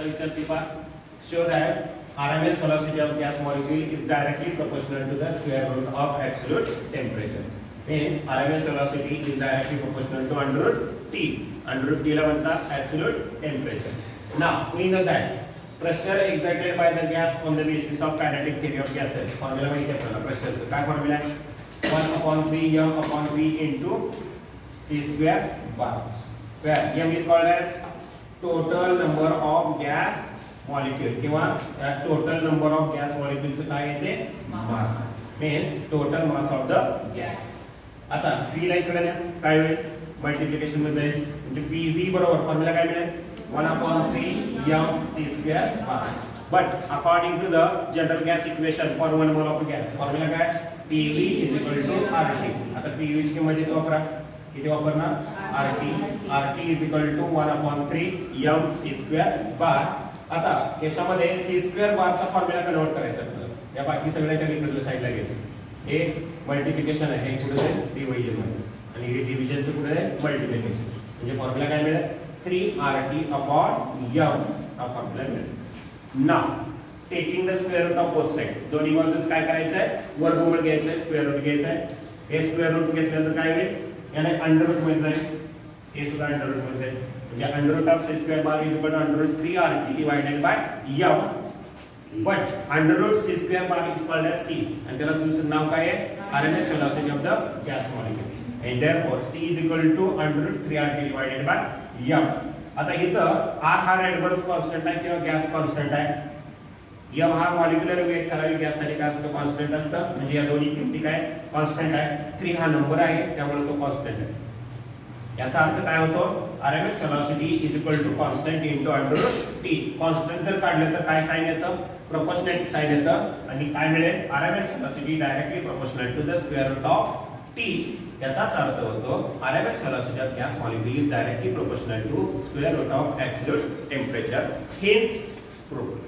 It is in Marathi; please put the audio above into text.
Show that RMS velocity of gas molecule is directly proportional to the square root of absolute temperature. Means RMS velocity is directly proportional to under root T. Under root T ला म्हणतात absolute temperature. Now we know that pressure exerted by the gas on the basis of kinetic theory of gases. Formula माहिती आहे आपल्याला pressure चा काय formula आहे? 1/3 m upon v into c square bar. Where m is called as total number of gas molecule किंवा total number of gas molecule चं काय येते mass means total mass of the gas. आता v ला इकडे काय होईल मल्टिप्लिकेशन मध्ये म्हणजे pv बरोबर फॉर्म्युला काय मिळेल 1/3 m c square bar. But according to the general gas equation for 1 mole of gas formula काय pv is equal to rt. आता pv ची किंमत इथे वापरा किती वापरणार rt is equal to 1/3 m c square bar. आता याच्यामध्ये c स्क्वेअर बार चा फॉर्म्युला कन्वर्ट करायचा आपल्याला. या बाकी सगळ्याच्या इकडच्या साइडला घ्यायचं. हे मल्टिप्लिकेशन आहे हे कुठे आहे डिव्हिजन मध्ये आणि हे डिव्हिजनचं कुठे आहे मल्टिप्लिकेशन. म्हणजे फॉर्म्युला काय मिळेल 3rt upon m हा फॉर्म्युला मिळेल. Now taking the square root of both side दोन्ही बाजूस काय करायचं आहे वर्गमूळ घ्यायचं आहे स्क्वेअर रूट घ्यायचं आहे. हे स्क्वेअर रूट घेतल्यानंतर काय होईल याने अंडर रूट मिळत जाईल. हे सुद्धा अंडर रूट मिळत जाईल. म्हणजे under root of c square bar is equal to under root 3rt divided by m. But under root c square bar is called as c आणि त्याला सूत्र नाव काय आहे RMS velocity of the gas molecule and therefore c is equal to under root 3rt divided by m. आता इथं r हा रॅडबर्ग कॉन्स्टंट आहे किंवा गॅस कॉन्स्टंट आहे. m हा मॉलिक्युलर वेट ठराविक गॅस साठी काय असतं कॉन्स्टंट असतं. म्हणजे या दोन्ही किमती काय कॉन्स्टंट आहे. 3 हा नंबर आहे त्यामुळे तो कॉन्स्टंट आहे. याचा अर्थ काय होतो RMS velocity is equal to constant into under root t. Constant जर काढलं तर काय साइन येतं प्रोपोर्शनल साइन येतं आणि काय मिळेल RMS velocity directly proportional to the square root of t. याचाच अर्थ होतो RMS velocity of gas molecule is directly proportional to square root of absolute temperature. Hence proved.